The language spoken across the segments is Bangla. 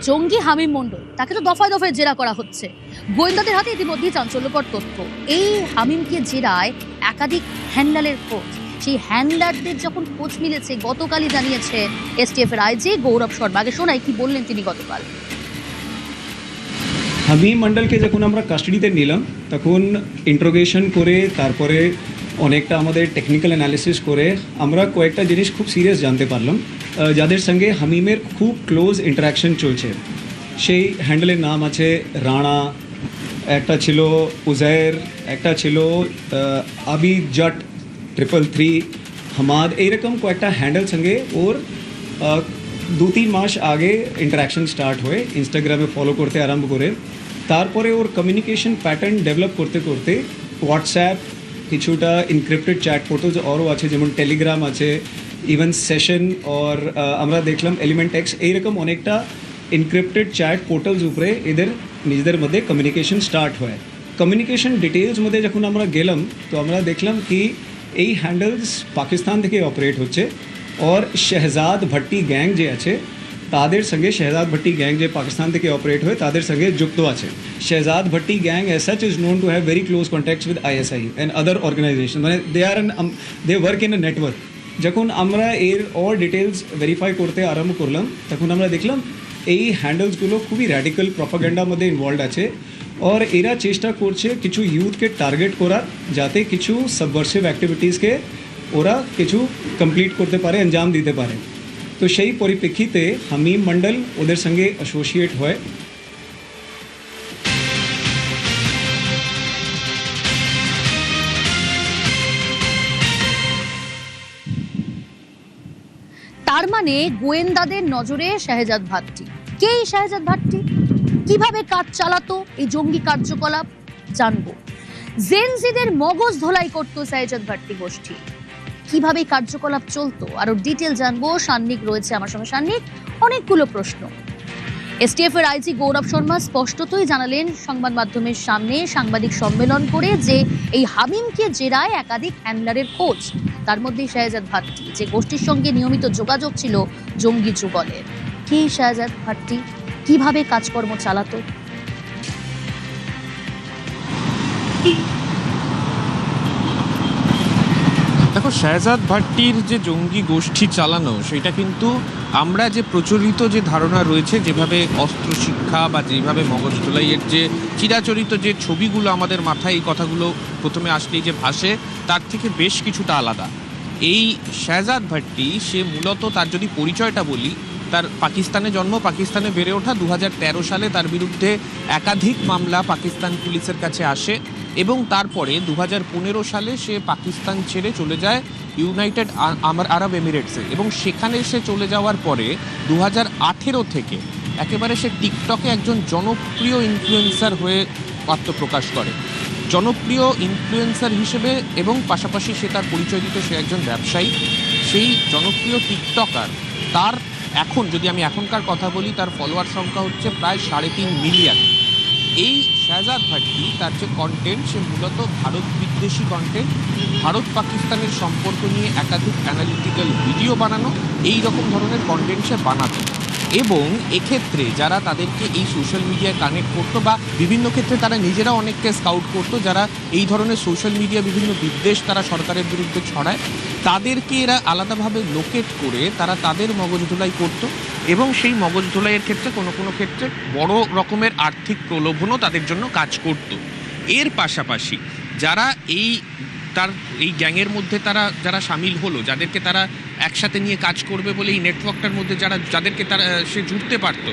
জঙ্গি হামিম মণ্ডল, তাকে তো দফায় দফায় জেরা করা হচ্ছে। গোয়েন্দাদের হাতে ইতিমধ্যেই চাঞ্চল্যকর তথ্য, এই হামিমকে জেরায় একাধিক হ্যান্ডেলের খোঁজ। সেই হ্যান্ডলারদের যখন খোঁজ মিলেছে, গতকালই জানিয়েছে এসটিএফ এর আইজি গৌরব শর্মা। আগে শোনাই কি বললেন তিনি গতকাল। হামিম মণ্ডলকে যখন আমরা কাস্টাডিতে নিলাম তখন ইন্ট্রোগেশন করে তারপরে অনেকটা আমাদের টেকনিক্যাল অ্যানালিসিস করে আমরা কয়েকটা জিনিস খুব সিরিয়াস জানতে পারলাম, যাদের সঙ্গে হামিমের খুব ক্লোজ ইন্টারাকশন চলছে। সেই হ্যান্ডেলের নাম আছে রানা, একটা ছিল উজায়ের, একটা ছিল আবি জট 333 হামাদ। এইরকম কয়েকটা হ্যান্ডেল সঙ্গে ওর 2-3 মাস আগে ইন্টারাকশন স্টার্ট হয়ে ইনস্টাগ্রামে ফলো করতে আরম্ভ করে তারপরে ওর কমিউনিকেশন প্যাটার্ন ডেভেলপ করতে করতে হোয়াটসঅ্যাপ, কিছুটা ইনক্রিপ্টেড চ্যাট পোর্টালস আরও আছে, যেমন টেলিগ্রাম আছে, ইভেন সেশন, और আমরা দেখলাম এলিমেন্ট এক্স, এইরকম অনেকটা ইনক্রিপ্টেড চ্যাট পোর্টালস উপরে এদের নিজেদের মধ্যে কমিউনিকেশন স্টার্ট হয়। কমিউনিকেশন ডিটেলস মধ্যে যখন আমরা গেলাম তো আমরা দেখলাম কি এই হ্যান্ডেলস পাকিস্তান থেকে অপারেট হচ্ছে, और शहजाद भट्टी গ্যাং যে আছে তাদের সঙ্গে, शहजाद भट्टी গ্যাং যে পাকিস্তান থেকে অপারেট হয় তাদের সঙ্গে যুক্ত আছে। शहजाद भट्टी gang as such is known to have very close contacts with ISI and other organizations, মানে they work in a network। যখন আমরা এর অল ডিটেলস ভেরিফাই করতে আরম্ভ করলাম তখন আমরা দেখলাম এই হ্যান্ডেলসগুলো খুবই র্যাডিক্যাল প্রপাগান্ডার মধ্যে ইনভলভ আছে, और এরা চেষ্টা করছে কিছু ইউথকে টার্গেট করার, যাতে কিছু সাবভার্সিভ অ্যাক্টিভিটিসকে ওরা কিছু কমপ্লিট করতে পারে, अंजाम দিতে পারে। তো সেই পরিপ্রেক্ষিতে হামিম মণ্ডল ওদের সঙ্গে অ্যাসোসিয়েট হয়। তার মানে গোয়েন্দাদের নজরে শাহজাদ ভাট্টি। কে এই শাহজাদ ভাট্টি? কিভাবে কাজ চালাতো এই জঙ্গি কার্যকলাপ জানবো। জেনজিদের মগজ ধোলাই করতো শাহজাদ ভাট্টি গোষ্ঠী, কিভাবে কার্যকলাপ চলতো আরো ডিটেল জানবো। সান্নিক রয়েছে আমার সঙ্গে। সান্নিক, অনেকগুলো প্রশ্ন। এসটিএফ এর আইজি গৌরব শর্মা স্পষ্টতই জানালেন সংবাদ মাধ্যমের সামনে সাংবাদিক সম্মেলন করে যে এই হামিমকে জেরায় একাধিক হ্যান্ডলারের খোঁজ, তার মধ্যে শাহজাদ ভাট্টি, যে গোষ্ঠীর সঙ্গে নিয়মিত যোগাযোগ ছিল জঙ্গি যুগলের। কে শাহজাদ ভাট্টি, কিভাবে কাজকর্ম চালাতো? দেখো, শাহজাদ ভাট্টির যে জঙ্গি গোষ্ঠী চালানো, সেটা কিন্তু আমরা যে প্রচলিত যে ধারণা রয়েছে, যেভাবে অস্ত্র শিক্ষা বা যেভাবে মগজ ধোলাইয়ের যে চিরাচরিত যে ছবিগুলো আমাদের মাথায় এই কথাগুলো প্রথমে আসলেই যে ভাসে, তার থেকে বেশ কিছুটা আলাদা। এই শাহজাদ ভাট্টি সে মূলত, তার যদি পরিচয়টা বলি, তার পাকিস্তানে জন্ম, পাকিস্তানে বেড়ে ওঠা। 2013 সালে তার বিরুদ্ধে একাধিক মামলা পাকিস্তান পুলিশের কাছে আসে এবং তারপরে 2015 সালে সে পাকিস্তান ছেড়ে চলে যায় ইউনাইটেড আরব এমিরেটসে, এবং সেখানে সে চলে যাওয়ার পরে 2018 থেকে একেবারে সে টিকটকে একজন জনপ্রিয় ইনফ্লুয়েন্সার হয়ে আত্মপ্রকাশ করে। জনপ্রিয় ইনফ্লুয়েন্সার হিসেবে এবং পাশাপাশি সে তার পরিচয় দিত সে একজন ব্যবসায়ী। সেই জনপ্রিয় টিকটকার, তার এখন যদি আমি এখনকার কথা বলি, তার ফলোয়ার সংখ্যা হচ্ছে প্রায় 3.5 মিলিয়ন। এই শাহজাদ ভাট্টি, তার যে কন্টেন্ট, সে মূলত ভারত বিদ্বেষী কন্টেন্ট, ভারত পাকিস্তানের সম্পর্ক নিয়ে একাধিক অ্যানালিটিক্যাল ভিডিও বানানো, এই রকম ধরনের কন্টেন্ট সে বানাতো। এবং এক্ষেত্রে যারা তাদেরকে এই সোশ্যাল মিডিয়ায় কানেক্ট করতো, বা বিভিন্ন ক্ষেত্রে তারা নিজেরাও অনেককে স্কাউট করতো, যারা এই ধরনের সোশ্যাল মিডিয়া বিভিন্ন বিদ্বেষ তারা সরকারের বিরুদ্ধে ছড়ায়, তাদেরকে এরা আলাদাভাবে লোকেট করে তারা তাদের মগজ ধোলাই করতো। এবং সেই মগজ ধোলাইয়ের ক্ষেত্রে কোনো কোনো ক্ষেত্রে বড় রকমের আর্থিক প্রলোভনও তাদের জন্য কাজ করত। এর পাশাপাশি যারা এই গ্যাংয়ের মধ্যে যারা সামিল হলো, যাদেরকে তারা একসাথে নিয়ে কাজ করবে বলে এই নেটওয়ার্কটার মধ্যে যাদেরকে সে জুড়তে পারত,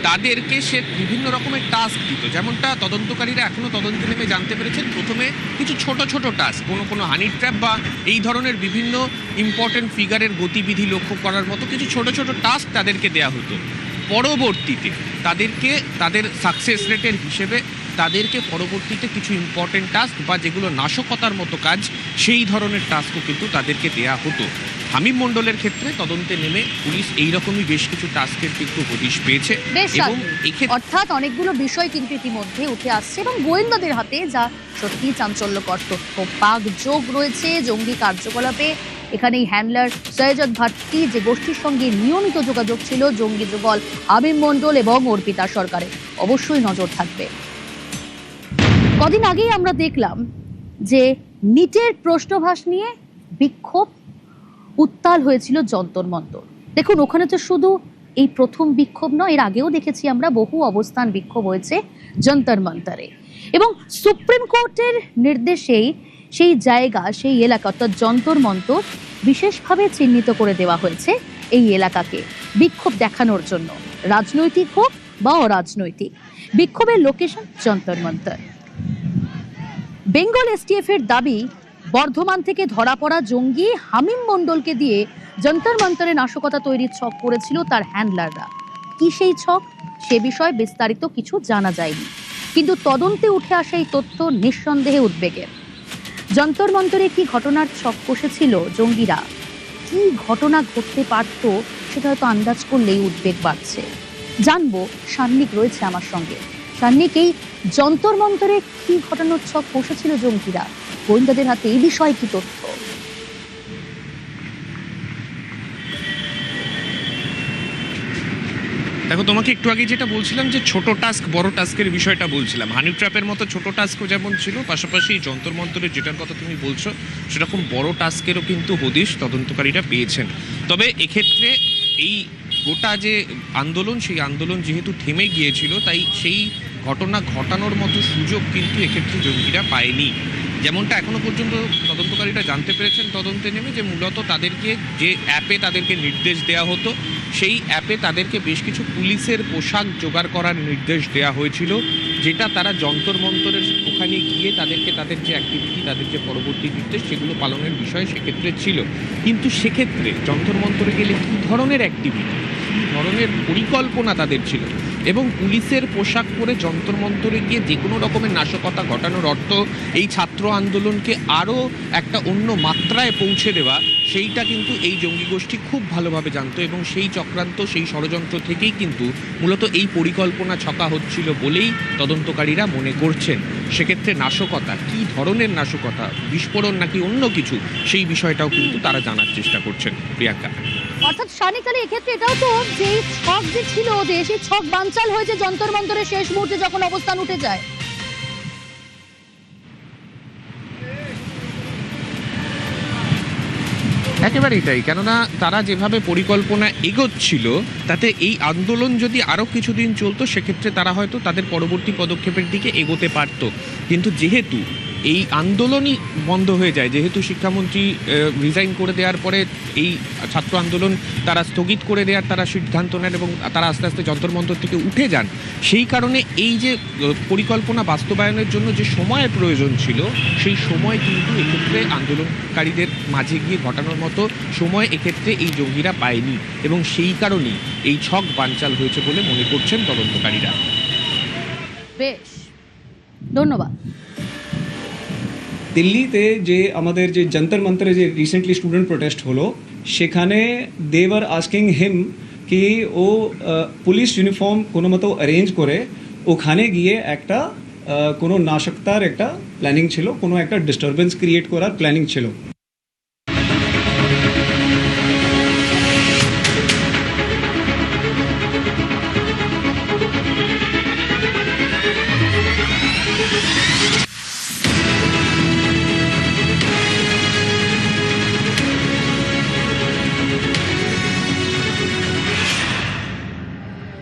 তাদেরকে সে বিভিন্ন রকমের টাস্ক দিত। যেমনটা তদন্তকারীরা এখনও তদন্তে নেমে জানতে পেরেছেন, প্রথমে কিছু ছোট ছোট টাস্ক, কোনো হানি ট্র্যাপ বা এই ধরনের বিভিন্ন ইম্পর্টেন্ট ফিগারের গতিবিধি লক্ষ্য করার মতো কিছু ছোট ছোট টাস্ক তাদেরকে দেওয়া হতো। পরবর্তীতে তাদেরকে তাদের সাকসেস রেটের হিসেবে তাদেরকে পরবর্তীতে কিছু ইম্পর্টেন্ট টাস্ক বা যেগুলো নাশকতার মতো কাজ, সেই ধরনের টাস্কও কিন্তু তাদেরকে দেয়া হতো। হামিম মণ্ডলের ক্ষেত্রে তদন্তে নেমে পুলিশ এইরকমই বেশ কিছু টাস্কের কিন্তু হদিশ পেয়েছে, এবং অর্থাৎ অনেকগুলো বিষয় কিন্তু ইতিমধ্যে উঠে আসছে এবং গোয়েন্দাদের হাতে যা সত্যি চাঞ্চল্যকর তথ্য, পাক যোগ রয়েছে জঙ্গি কার্যকলাপে এখানে এই হ্যান্ডলার শেহজাদ ভাট্টি, যে গোষ্ঠীর সঙ্গে নিয়মিত যোগাযোগ ছিল জঙ্গি যুগল হামিম মণ্ডল এবং অর্পিতা সরকারের, অবশ্যই নজর থাকবে। কদিন আগেই আমরা দেখলাম যে নিটের প্রশ্নভাস নিয়ে বিক্ষোভ উত্তাল হয়েছিল যন্তর মন্তর। দেখুন, ওখানে তো শুধু এই প্রথম বিক্ষোভ নয়, এর আগেও দেখেছি আমরা বহু অবস্থান বিক্ষোভ হয়েছে যন্তর মন্তরে, এবং সুপ্রিম কোর্টের নির্দেশেই সেই জায়গা, সেই এলাকা অর্থাৎ যন্তর মন্তর বিশেষভাবে চিহ্নিত করে দেওয়া হয়েছে এই এলাকাকে বিক্ষোভ দেখানোর জন্য, রাজনৈতিক হোক বা অরাজনৈতিক। বিক্ষোভের লোকেশন যন্তর মন্তর। বেঙ্গল এসটিএফ এর দাবি, বর্ধমান থেকে ধরা পড়া জঙ্গি হামিম মণ্ডলকে দিয়ে যন্তর মন্তরে নাশকতা তৈরির ছক করেছিল তার হ্যান্ডলাররা। কি সেই ছক, সে বিষয়ে বিস্তারিত কিছু জানা যায়নি, কিন্তু তদন্তে উঠে আসা এই তথ্য নিঃসন্দেহে উদ্বেগের। যন্তর মন্তরে কি ঘটনার ছক কষেছিল জঙ্গিরা, কি ঘটনা ঘটতে পারত সেটা হয়তো আন্দাজ করলেই উদ্বেগ বাড়ছে। জানবো, সান্নিক রয়েছে আমার সঙ্গে। সান্নিক, এই যন্তর মন্তরে কি ঘটনার ছক কষেছিল জঙ্গিরা, গোয়েন্দাদের হাতে এই বিষয়ে কি তথ্য? দেখো, তোমাকে একটু আগে যেটা বলছিলাম যে ছোট টাস্ক বড় টাস্কের বিষয়টা বলছিলাম, হানি ট্র্যাপের মতো ছোট টাস্কও যেমন ছিল, পাশাপাশি যন্তর মন্তরের যেটার কথা তুমি বলছো সেরকম বড় টাস্কেরও কিন্তু হদিশ তদন্তকারীরা পেয়েছেন। তবে এক্ষেত্রে এই গোটা যে আন্দোলন, সেই আন্দোলন যেহেতু থেমে গিয়েছিল, তাই সেই ঘটনা ঘটানোর মতো সুযোগ কিন্তু এক্ষেত্রে জঙ্গিরা পায়নি। যেমনটা এখনো পর্যন্ত তদন্তকারীরা জানতে পেরেছেন তদন্তে নেমে, যে মূলত তাদেরকে যে অ্যাপে তাদেরকে নির্দেশ দেওয়া হতো, সেই অ্যাপে তাদেরকে বেশ কিছু পুলিশের পোশাক জোগাড় করার নির্দেশ দেওয়া হয়েছিল, যেটা তারা যন্তর মন্তরের ওখানে গিয়ে তাদেরকে তাদের যে অ্যাক্টিভিটি, তাদের যে পরবর্তী নির্দেশ, সেগুলো পালনের বিষয় সেক্ষেত্রে ছিল। কিন্তু সেক্ষেত্রে যন্তর মন্তরে গেলে কী ধরনের অ্যাক্টিভিটি, কী ধরনের পরিকল্পনা তাদের ছিল, এবং পুলিশের পোশাক পরে যন্তর মন্তরে গিয়ে যে কোনো রকমের নাশকতা ঘটানোর অর্থ এই ছাত্র আন্দোলনকে আরও একটা অন্য মাত্রায় পৌঁছে দেওয়া, সেইটা কিন্তু এই জঙ্গি গোষ্ঠী খুব ভালোভাবে জানতো, এবং সেই চক্রান্ত, সেই ষড়যন্ত্র থেকেই কিন্তু মূলত এই পরিকল্পনা ছকা হচ্ছিল বলেই তদন্তকারীরা মনে করছেন। সেক্ষেত্রে নাশকতা, কী ধরনের নাশকতা, বিস্ফোরণ নাকি অন্য কিছু, সেই বিষয়টাও কিন্তু তারা জানার চেষ্টা করছেন। প্রিয়াঙ্কা, অর্থাৎ সানিকালে এক্ষেত্রে এটাও তো যে ছক যে ছিল ওদের, সেই ছক বানচাল হয়েছে যন্তর মন্তরের শেষ মুহূর্তে যখন অবস্থান উঠে যায়। একেবারেই তাই, কেননা তারা যেভাবে পরিকল্পনা এগোচ্ছিল, তাতে এই আন্দোলন যদি আরও কিছুদিন চলতো, সেক্ষেত্রে তারা হয়তো তাদের পরবর্তী পদক্ষেপের দিকে এগোতে পারত। কিন্তু যেহেতু এই আন্দোলনই বন্ধ হয়ে যায়, যেহেতু শিক্ষামন্ত্রী রিজাইন করে দেওয়ার পরে এই ছাত্র আন্দোলন তারা স্থগিত করে দেওয়ার তারা সিদ্ধান্ত নেন, এবং তারা আস্তে আস্তে যন্তর মন্তর থেকে উঠে যান, সেই কারণে এই যে পরিকল্পনা বাস্তবায়নের জন্য যে সময়ের প্রয়োজন ছিল, সেই সময় কিন্তু এক্ষেত্রে আন্দোলনকারীদের মাঝে গিয়ে ঘটানোর মতো সময় এক্ষেত্রে এই জঙ্গিরা পায়নি, এবং সেই কারণেই এই ছক বানচাল হয়েছে বলে মনে করছেন তদন্তকারীরা। বেশ, ধন্যবাদ। দিল্লিতে যে আমাদের যে যন্তর মন্তরে যে রিসেন্টলি স্টুডেন্ট প্রোটেস্ট হলো, সেখানে দে ওয়ার আস্কিং হিম কি ও পুলিশ ইউনিফর্ম কোনো মতো অ্যারেঞ্জ করে ওখানে গিয়ে একটা কোনো নাশকতার একটা প্ল্যানিং ছিল, কোনো একটা ডিস্টারবেন্স ক্রিয়েট করার প্ল্যানিং ছিল।